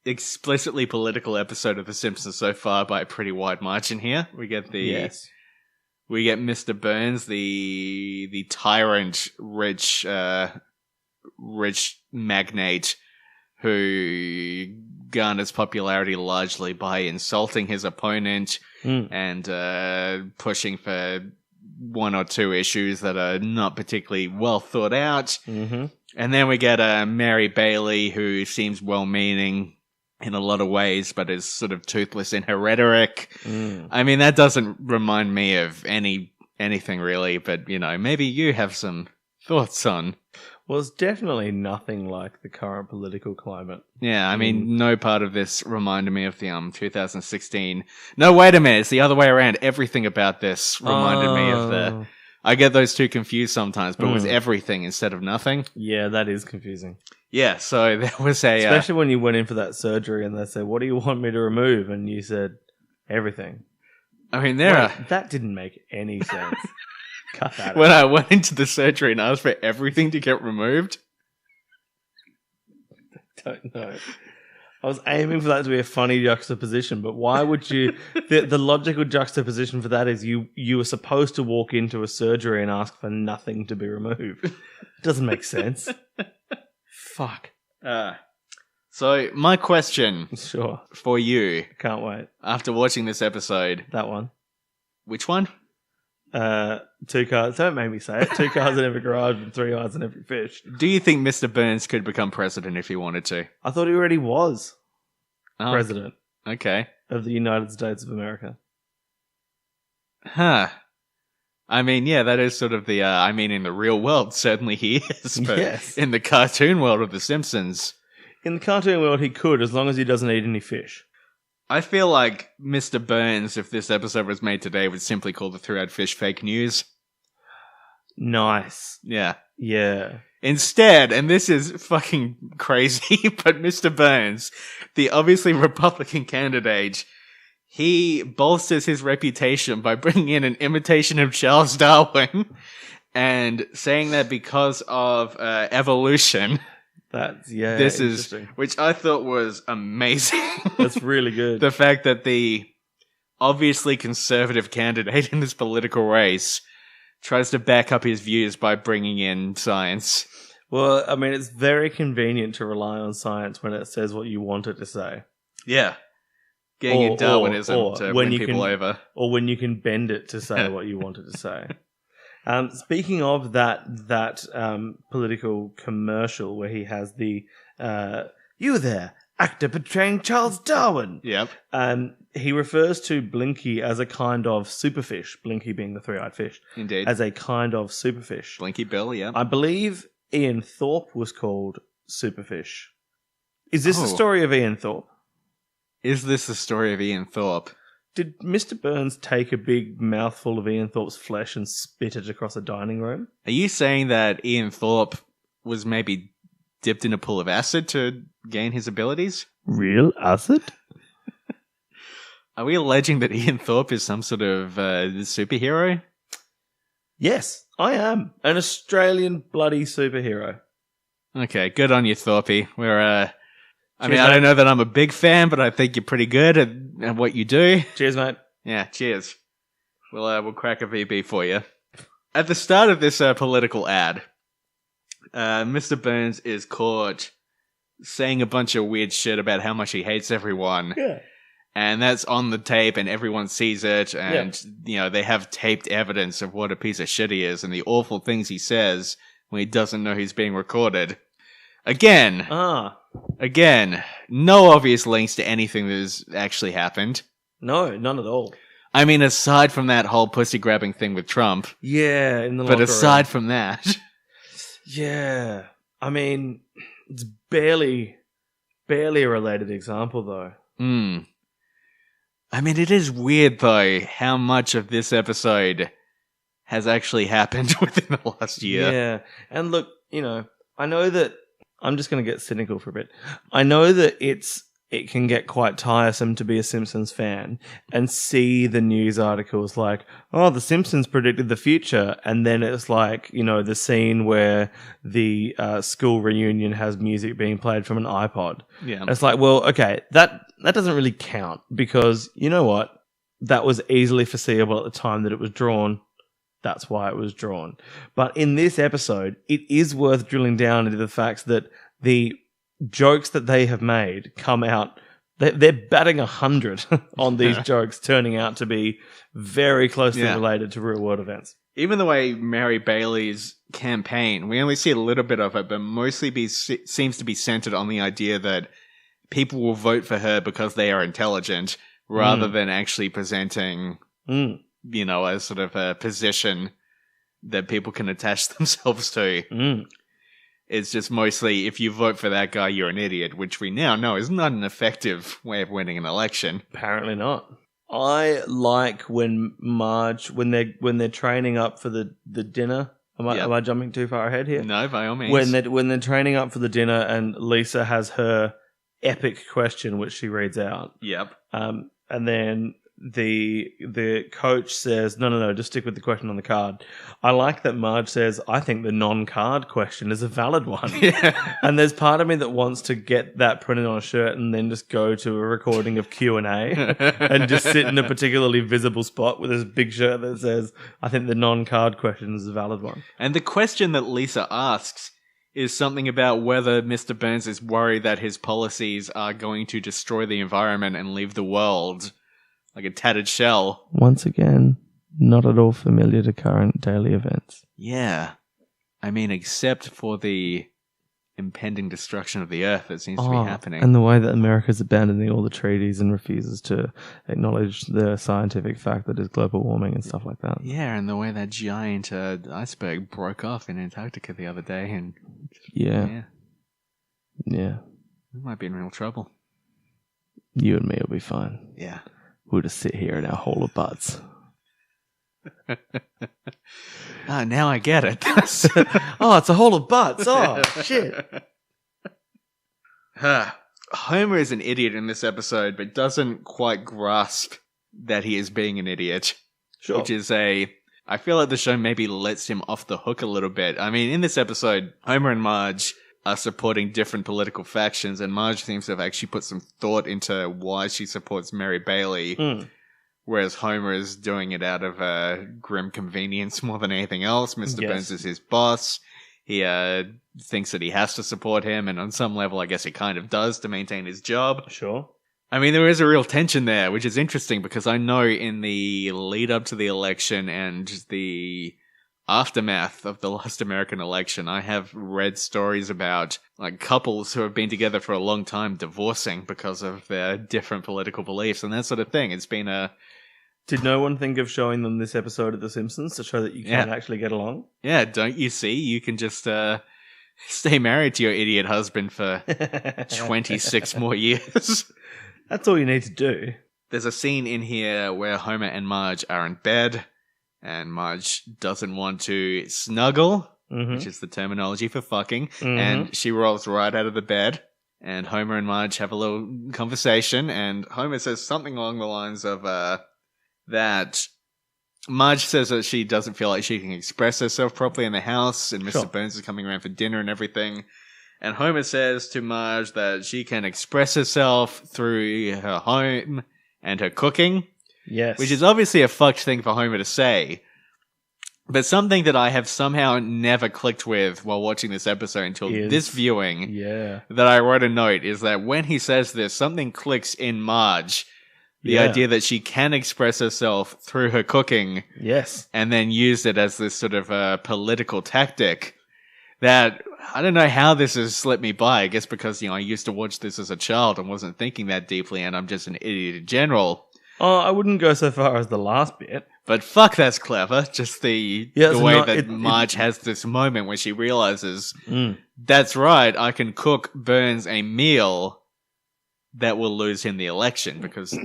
explicitly political episode of The Simpsons so far by a pretty wide margin here. We get we get Mr. Burns, the tyrant, rich magnate who garners popularity largely by insulting his opponent and pushing for one or two issues that are not particularly well thought out. Mm-hmm. And then we get Mary Bailey, who seems well-meaning in a lot of ways, but is sort of toothless in her rhetoric. I mean, that doesn't remind me of anything really, but, you know, maybe you have some thoughts on. Well, it's definitely nothing like the current political climate. Yeah, I mean, no part of this reminded me of the 2016. No, wait a minute, it's the other way around. Everything about this reminded me of the... I get those two confused sometimes, but it was everything instead of nothing. Yeah, that is confusing. Yeah, so there was a... Especially when you went in for that surgery and they said, "What do you want me to remove?" And you said, "Everything." I mean, that didn't make any sense. Cut that when I went into the surgery and asked for everything to get removed? Don't know. I was aiming for that to be a funny juxtaposition, but why would you... The logical juxtaposition for that is you were supposed to walk into a surgery and ask for nothing to be removed. It doesn't make sense. Fuck. So, my question for you... Can't wait. After watching this episode... That one. Which one? 2 cars. Don't make me say it. 2 cars in every garage and 3 eyes in every fish. Do you think Mr. Burns could become president if he wanted to? I thought he already was president. Okay. Of the United States of America. Huh. I mean, yeah, that is sort of the... I mean, in the real world, certainly he is. But yes. In the cartoon world of The Simpsons... In the cartoon world, he could, as long as he doesn't eat any fish. I feel like Mr. Burns, if this episode was made today, would simply call the Throughout Fish fake news. Nice. Yeah. Yeah. Instead, and this is fucking crazy, but Mr. Burns, the obviously Republican candidate, he bolsters his reputation by bringing in an imitation of Charles Darwin and saying that because of evolution... This is, which I thought was amazing. That's really good. The fact that the obviously conservative candidate in this political race tries to back up his views by bringing in science. Well, I mean, it's very convenient to rely on science when it says what you want it to say. Yeah. Getting in Darwinism or to when win you people can- over. Or when you can bend it to say what you wanted to say. Speaking of that political commercial where he has the "You there, actor portraying Charles Darwin." Yep. He refers to Blinky as a kind of superfish. Blinky being the three-eyed fish. Indeed. As a kind of superfish. Blinky Bill, yeah. I believe Ian Thorpe was called Superfish. Is this the Oh. story of Ian Thorpe? Is this the story of Ian Thorpe? Did Mr. Burns take a big mouthful of Ian Thorpe's flesh and spit it across a dining room? Are you saying that Ian Thorpe was maybe dipped in a pool of acid to gain his abilities? Real acid? Are we alleging that Ian Thorpe is some sort of superhero? Yes, I am. An Australian bloody superhero. Okay, good on you, Thorpe. We're, I Cheers, mean, I mate. don't know that I'm a big fan, but I think you're pretty good at what you do. Cheers, mate. Yeah, cheers. We'll crack a VB for you. At the start of this political ad, Mr. Burns is caught saying a bunch of weird shit about how much he hates everyone. Yeah. And that's on the tape and everyone sees it. And, you know, they have taped evidence of what a piece of shit he is and the awful things he says when he doesn't know he's being recorded. Again, no obvious links to anything that has actually happened. No, none at all. I mean, aside from that whole pussy grabbing thing with Trump. Yeah, in the But locker aside from that. Yeah. I mean, it's barely a related example, though. I mean, it is weird, though, how much of this episode has actually happened within the last year. Yeah. And look, you know, I know that I'm just going to get cynical for a bit. I know that it can get quite tiresome to be a Simpsons fan and see the news articles like, oh, the Simpsons predicted the future. And then it's like, you know, the scene where the school reunion has music being played from an iPod. Yeah. It's like, well, okay, that doesn't really count because you know what? That was easily foreseeable at the time that it was drawn. That's why it was drawn. But in this episode, it is worth drilling down into the facts that the jokes that they have made come out. They're batting 100 on these jokes, turning out to be very closely related to real world events. Even the way Mary Bailey's campaign, we only see a little bit of it, but mostly seems to be centered on the idea that people will vote for her because they are intelligent rather than actually presenting, you know, a sort of a position that people can attach themselves to. It's just mostly, if you vote for that guy, you're an idiot, which we now know is not an effective way of winning an election. Apparently not. I like when Marge, when they're training up for the dinner. Am I jumping too far ahead here? No, by all means. When they're training up for the dinner and Lisa has her epic question, which she reads out. Yep. And then the coach says, no, just stick with the question on the card. I like that Marge says, I think the non-card question is a valid one. Yeah. And there's part of me that wants to get that printed on a shirt and then just go to a recording of Q&A and just sit in a particularly visible spot with this big shirt that says, I think the non-card question is a valid one. And the question that Lisa asks is something about whether Mr. Burns is worried that his policies are going to destroy the environment and leave the world like a tattered shell. Once again, not at all familiar to current daily events. Yeah. I mean, except for the impending destruction of the Earth that seems to be happening. And the way that America's abandoning all the treaties and refuses to acknowledge the scientific fact that is global warming and stuff like that. Yeah, and the way that giant iceberg broke off in Antarctica the other day. And Yeah. We might be in real trouble. You and me will be fine. Yeah. We'll just sit here in our hole of butts. Now I get it. Oh, it's a hole of butts. Oh, shit. Homer is an idiot in this episode, but doesn't quite grasp that he is being an idiot. Sure. Which is I feel like the show maybe lets him off the hook a little bit. I mean, in this episode, Homer and Marge are supporting different political factions, and Marge seems to have actually put some thought into why she supports Mary Bailey, whereas Homer is doing it out of grim convenience more than anything else. Mr. Burns is his boss. He thinks that he has to support him, and on some level, I guess he kind of does to maintain his job. Sure. I mean, there is a real tension there, which is interesting because I know in the lead up to the election and the aftermath of the last American election, I have read stories about like couples who have been together for a long time divorcing because of their different political beliefs and that sort of thing. It's been a... Did no one think of showing them this episode of The Simpsons to show that you can actually get along? Yeah, don't you see? You can just stay married to your idiot husband for 26 more years. That's all you need to do. There's a scene in here where Homer and Marge are in bed, and Marge doesn't want to snuggle, which is the terminology for fucking, and she rolls right out of the bed, and Homer and Marge have a little conversation, and Homer says something along the lines of that Marge says that she doesn't feel like she can express herself properly in the house, and Mr. Burns is coming around for dinner and everything. And Homer says to Marge that she can express herself through her home and her cooking. Yes. Which is obviously a fucked thing for Homer to say. But something that I have somehow never clicked with while watching this episode until this viewing, that I wrote a note, is that when he says this, something clicks in Marge. The idea that she can express herself through her cooking. Yes. And then use it as this sort of political tactic that... I don't know how this has slipped me by. I guess because, I used to watch this as a child and wasn't thinking that deeply, and I'm just an idiot in general. Oh, I wouldn't go so far as the last bit. But fuck, that's clever. Just the way that Marge has this moment where she realizes, that's right, I can cook Burns a meal that will lose him the election, because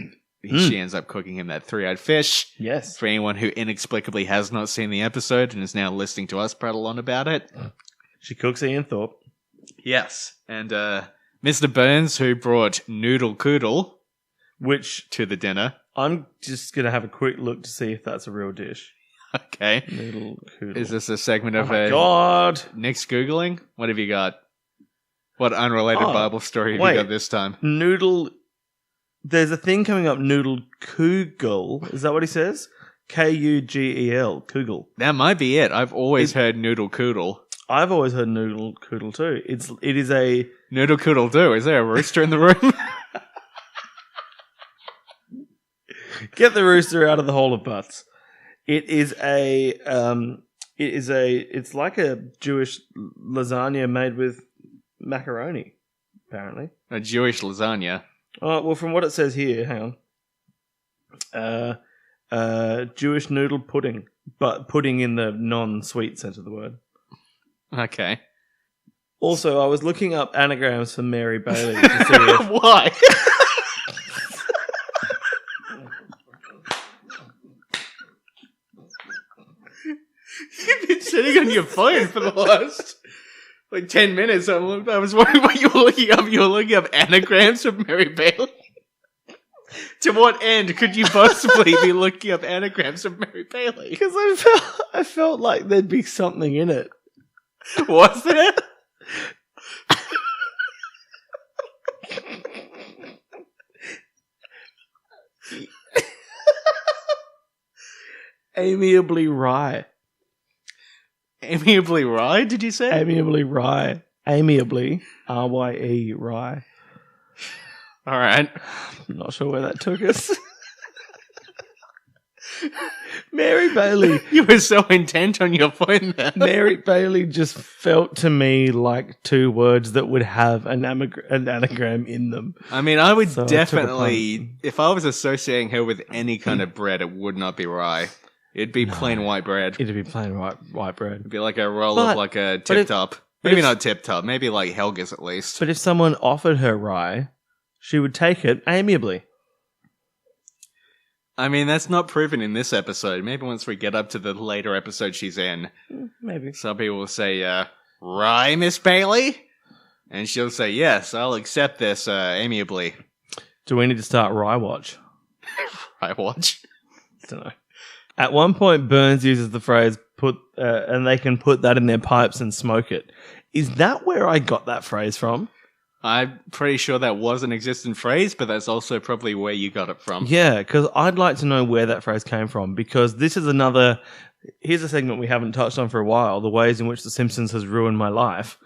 she ends up cooking him that 3-eyed fish. Yes. For anyone who inexplicably has not seen the episode and is now listening to us prattle on about it. She cooks Ian Thorpe. Yes. And Mr. Burns, who brought Noodle Koodle to the dinner. I'm just going to have a quick look to see if that's a real dish. Okay. Noodle Koodle. Is this a segment of God. Nick's Googling? What have you got? What unrelated Bible story have you got this time? Noodle. There's a thing coming up, Noodle Koogel. Is that what he says? Kugel. Koogel. That might be it. I've always heard Noodle Koodle. I've always heard Noodle Koodle too. It is a... Noodle Koodle do. Is there a rooster in the room? Get the rooster out of the hole of butts. It's like a Jewish lasagna made with macaroni, apparently. A Jewish lasagna? Oh, well, from what it says here, hang on. Jewish noodle pudding, but pudding in the non-sweet sense of the word. Okay. Also, I was looking up anagrams for Mary Bailey to see if... Why? You've been sitting on your phone for the last 10 minutes. I was wondering what you were looking up. You were looking up anagrams for Mary Bailey. To what end could you possibly be looking up anagrams of Mary Bailey? Because I felt like there'd be something in it. Was there? Amiably Rye. Amiably Rye, did you say? Amiably Rye. Amiably. R-Y-E, Rye. All right. I'm not sure where that took us. Mary Bailey. You were so intent on your phone there. Mary Bailey just felt to me like two words that would have an anagram in them. I mean, I would definitely, if I was associating her with any kind of bread, it would not be rye. It'd be plain white bread. It'd be plain white bread. It'd be like a roll of like a Tip Top. Maybe not Tip Top. Maybe like Helga's at least. But if someone offered her rye, she would take it amiably. I mean, that's not proven in this episode. Maybe once we get up to the later episode she's in. Maybe. Some people will say, rye, Miss Bailey? And she'll say, yes, I'll accept this amiably. Do we need to start Rye Watch? Rye Watch? I don't know. At one point, Burns uses the phrase, and they can put that in their pipes and smoke it. Is that where I got that phrase from? I'm pretty sure that was an existent phrase, but that's also probably where you got it from. Yeah, because I'd like to know where that phrase came from, because this is another... Here's a segment we haven't touched on for a while, the ways in which The Simpsons has ruined my life.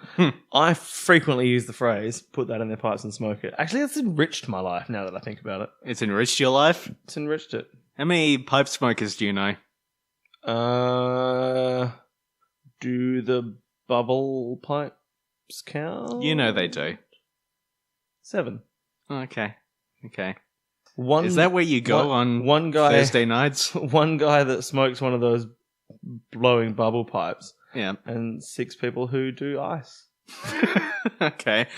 I frequently use the phrase, put that in their pipes and smoke it. Actually, it's enriched my life now that I think about it. It's enriched your life? It's enriched it. How many pipe smokers do you know? Do the bubble pipes count? You know they do. 7. Okay. One, Is that where you go on one guy, Thursday nights? One guy that smokes one of those blowing bubble pipes. Yeah. And 6 people who do ice. Okay.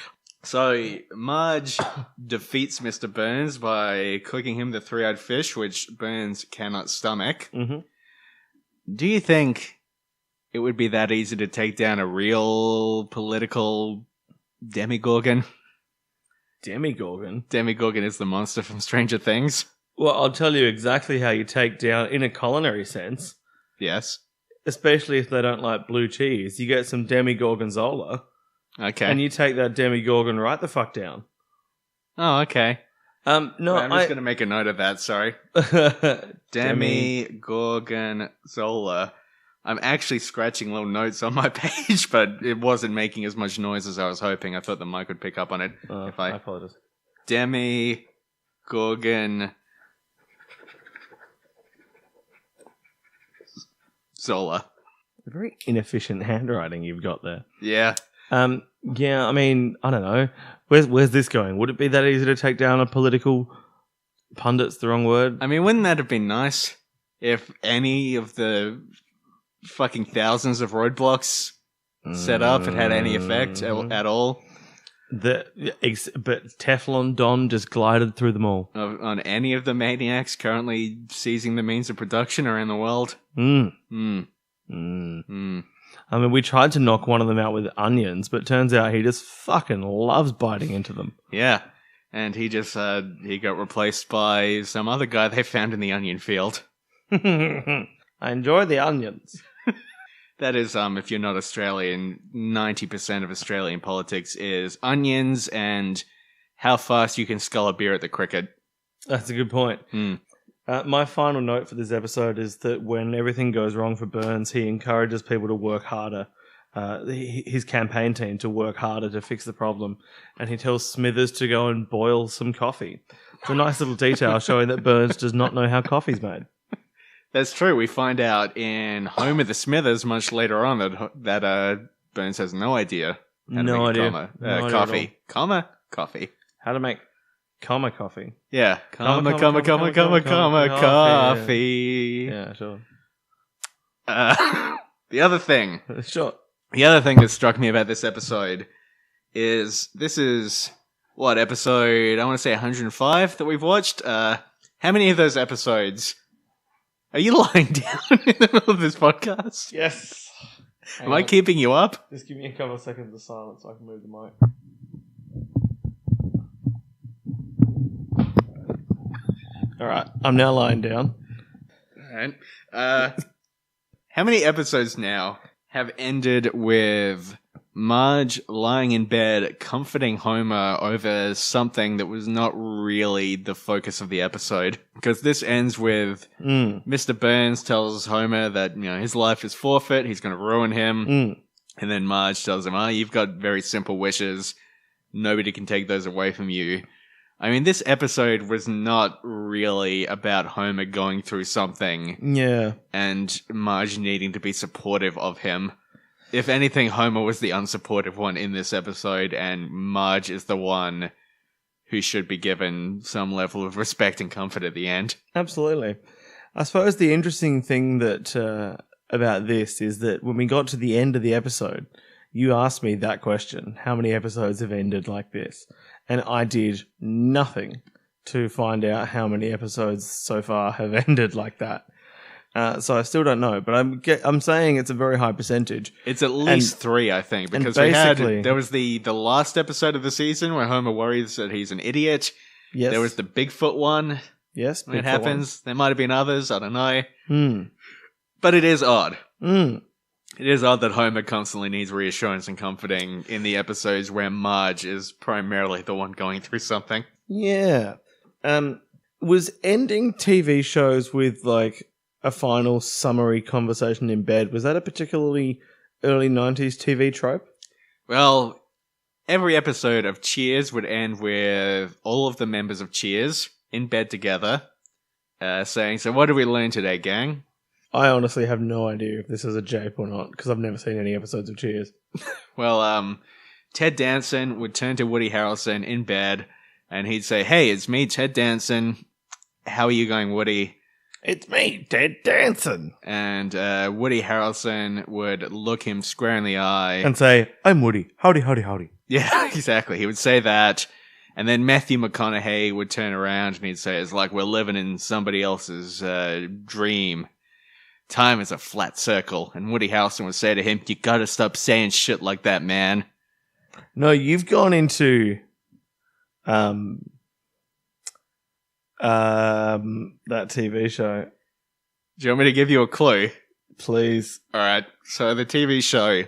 So Marge defeats Mr. Burns by cooking him the 3-eyed fish, which Burns cannot stomach. Mm-hmm. Do you think it would be that easy to take down a real political demigorgon? Demigorgon? Demigorgon is the monster from Stranger Things. Well, I'll tell you exactly how you take down, in a culinary sense, Yes. especially if they don't like blue cheese, you get some demigorgonzola, Okay. and you take that demigorgon right the fuck down. Oh, okay. No, I'm just going to make a note of that, sorry. Demigorgonzola. I'm actually scratching little notes on my page, but it wasn't making as much noise as I was hoping. I thought the mic would pick up on it. I apologize. Demigorgonzola. Very inefficient handwriting you've got there. Yeah. Yeah, I mean, I don't know. Where's this going? Would it be that easy to take down a political pundit's the wrong word? I mean, wouldn't that have been nice if any of the fucking thousands of roadblocks set up had any effect at all? But Teflon Don just glided through them all. On any of the maniacs currently seizing the means of production around the world? I mean, we tried to knock one of them out with onions, but it turns out he just fucking loves biting into them. Yeah. And he just, he got replaced by some other guy they found in the onion field. I enjoy the onions. That is, if you're not Australian, 90% of Australian politics is onions and how fast you can scull a beer at the cricket. That's a good point. My final note for this episode is that when everything goes wrong for Burns, he encourages people to work harder. His campaign team to work harder to fix the problem. And he tells Smithers to go and boil some coffee. It's a nice little detail showing that Burns does not know how coffee's made. That's true. We find out in Homer the Smithers much later on that Burns has no idea how to make coffee. Coffee. How to make coffee. Yeah. Coffee. Yeah, sure. The other thing. Sure. The other thing that struck me about this episode is this is, episode, I want to say 105 that we've watched. How many of those episodes are you lying down in the middle of this podcast? Yes. Am I keeping you up? Just give me a couple of seconds of silence so I can move the mic. Alright, I'm now lying down. Alright. How many episodes now have ended with Marge lying in bed comforting Homer over something that was not really the focus of the episode? Because this ends with Mr. Burns tells Homer that, his life is forfeit, he's going to ruin him. And then Marge tells him, you've got very simple wishes. Nobody can take those away from you. I mean, this episode was not really about Homer going through something. Yeah. And Marge needing to be supportive of him. If anything, Homer was the unsupportive one in this episode, and Marge is the one who should be given some level of respect and comfort at the end. Absolutely. I suppose the interesting thing that about this is that when we got to the end of the episode, you asked me that question, how many episodes have ended like this? And I did nothing to find out how many episodes so far have ended like that. So I still don't know, but I'm saying it's a very high percentage. It's at least 3, I think, because there was the last episode of the season where Homer worries that he's an idiot. Yes. There was the Bigfoot one. Yes, when it happens. There might have been others, I don't know. Hmm. But it is odd. Hmm. It is odd that Homer constantly needs reassurance and comforting in the episodes where Marge is primarily the one going through something. Yeah. Was ending TV shows with like a final summary conversation in bed, was that a particularly early 90s TV trope? Well, every episode of Cheers would end with all of the members of Cheers in bed together, saying, "So what did we learn today, gang?" I honestly have no idea if this is a jape or not, because I've never seen any episodes of Cheers. Well, Ted Danson would turn to Woody Harrelson in bed, and he'd say, "Hey, it's me, Ted Danson. How are you going, Woody?" It's me, Ted Danson. And Woody Harrelson would look him square in the eye. And say, "I'm Woody. Howdy, howdy, howdy." Yeah, exactly. He would say that. And then Matthew McConaughey would turn around and he'd say, "It's like we're living in somebody else's dream. Time is a flat circle." And Woody Harrelson would say to him, "You gotta stop saying shit like that, man." No, you've gone into that TV show. Do you want me to give you a clue? Please. Alright, so the TV show,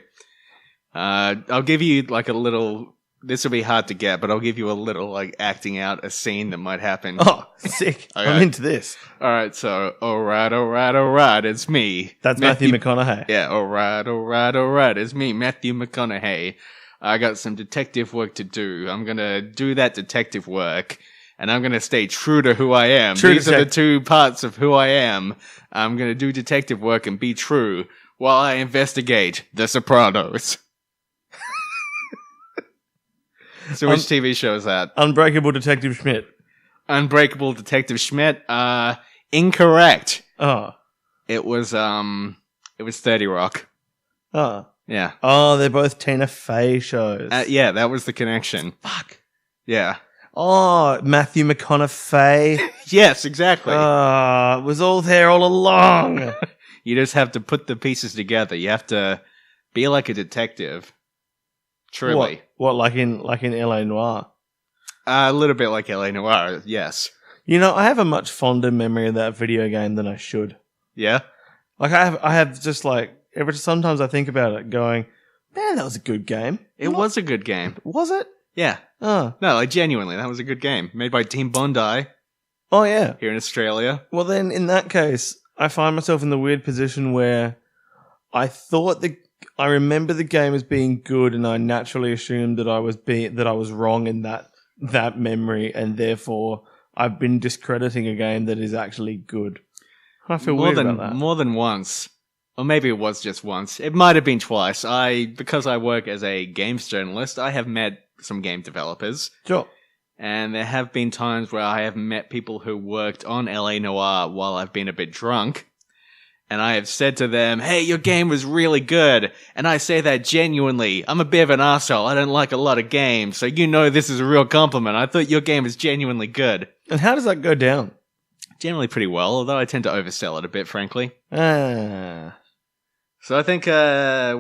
I'll give you like a little, this will be hard to get, but I'll give you a little like acting out a scene that might happen. Oh, sick. Okay. I'm into this. Alright, so, alright, it's me. That's Matthew McConaughey. Yeah, alright, it's me, Matthew McConaughey. I got some detective work to do. I'm gonna do that detective work, and I'm gonna stay true to who I am. These are the two parts of who I am. I'm gonna do detective work and be true while I investigate The Sopranos. So which TV show is that? Unbreakable Detective Schmidt. Unbreakable Detective Schmidt? Incorrect. Oh. It was 30 Rock. Oh. Yeah. Oh, they're both Tina Fey shows. Yeah, that was the connection. Fuck. Yeah. Oh, Matthew McConaughey. Yes, exactly. Oh, it was all there all along. You just have to put the pieces together. You have to be like a detective. Truly. What like in LA Noire? A little bit like LA Noire, yes. You know, I have a much fonder memory of that video game than I should. Yeah? Like I have just like sometimes I think about it going, man, that was a good game. It was a good game. Was it? Yeah. Oh. No, like genuinely, that was a good game. Made by Team Bondi Oh yeah. here in Australia. Well then in that case, I find myself in the weird position where I remember the game as being good, and I naturally assumed that I was wrong in that memory, and therefore I've been discrediting a game that is actually good. I feel weird about that. More than once. Or maybe it was just once. It might have been twice. Because I work as a games journalist, I have met some game developers. Sure. And there have been times where I have met people who worked on LA Noire while I've been a bit drunk. And I have said to them, "Hey, your game was really good." And I say that genuinely. I'm a bit of an arsehole. I don't like a lot of games. So you know this is a real compliment. I thought your game was genuinely good. And how does that go down? Generally pretty well, although I tend to oversell it a bit, frankly. Ah. So I think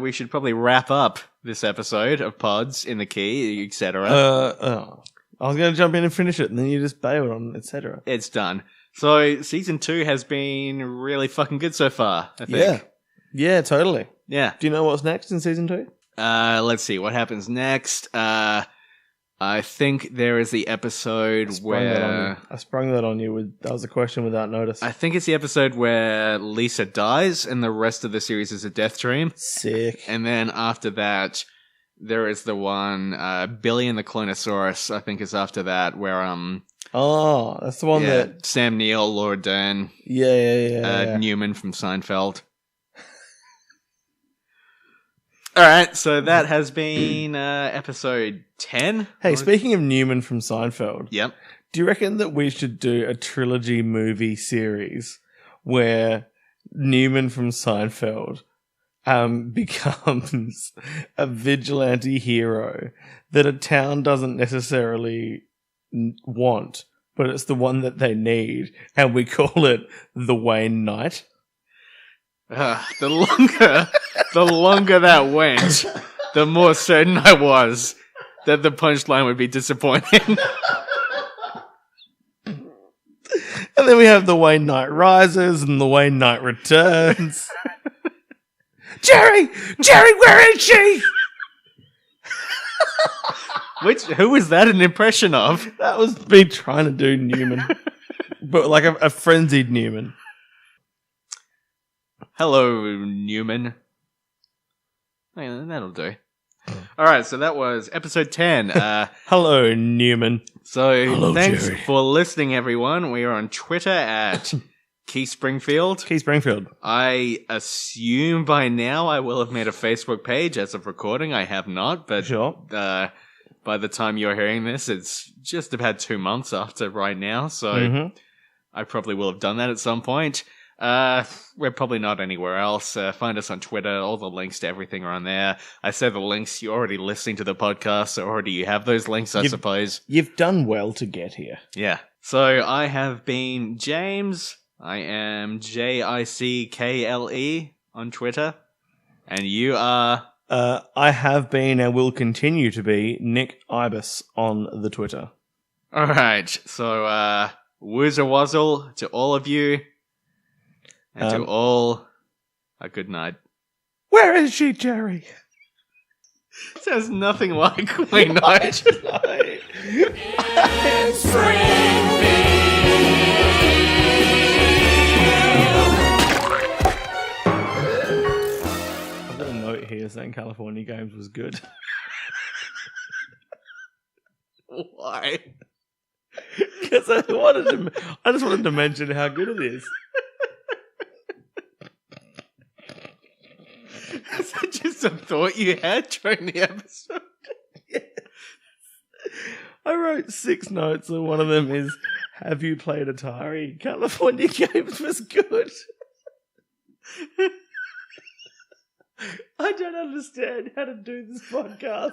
we should probably wrap up this episode of Pods in the Key, etc. I was going to jump in and finish it, and then you just bailed on etc. It's done. So season 2 has been really fucking good so far, I think. Yeah, totally. Yeah. Do you know what's next in season 2? Let's see what happens next. I think there is the episode where I sprung that on you. That was a question without notice. I think it's the episode where Lisa dies, and the rest of the series is a death dream. Sick. And then after that, there is the one Billy and the Clonosaurus. I think is after that, where oh, that's the one that Sam Neill, Laura Dern, yeah. Newman from Seinfeld. All right, so that has been episode 10. Hey, speaking of Newman from Seinfeld, Yep. do you reckon that we should do a trilogy movie series where Newman from Seinfeld becomes a vigilante hero that a town doesn't necessarily want, but it's the one that they need, and we call it the Wayne Knight? The longer that went, the more certain I was that the punchline would be disappointing. And then we have the Wayne Knight Rises and the Wayne Knight Returns. Jerry, where is she? Who was that an impression of? That was me trying to do Newman, but like a frenzied Newman. Hello, Newman. Yeah, that'll do. All right, so that was episode 10. Hello, Newman. So Hello, thanks Jerry. for listening, everyone. We are on Twitter at Keith Springfield. Keith Springfield. I assume by now I will have made a Facebook page as of recording. I have not, but Sure. by the time you're hearing this, it's just about 2 months after right now, so I probably will have done that at some point. We're probably not anywhere else. Find us on Twitter. All the links to everything are on there. I said the links. You're already listening to the podcast, so already you have those links, I suppose. You've done well to get here. Yeah. So I have been James. I am JICKLE on Twitter. And you are... I have been and will continue to be Nick Ibis on the Twitter. All right. So, woozer wazzle to all of you. And to all, a good night. Where is she, Jerry? Sounds nothing like Queen Night. In I've got a note here saying California Games was good. Why? Because I just wanted to mention how good it is. Is that just a thought you had during the episode? Yes. I wrote 6 notes, and one of them is, have you played Atari? California Games was good. I don't understand how to do this podcast.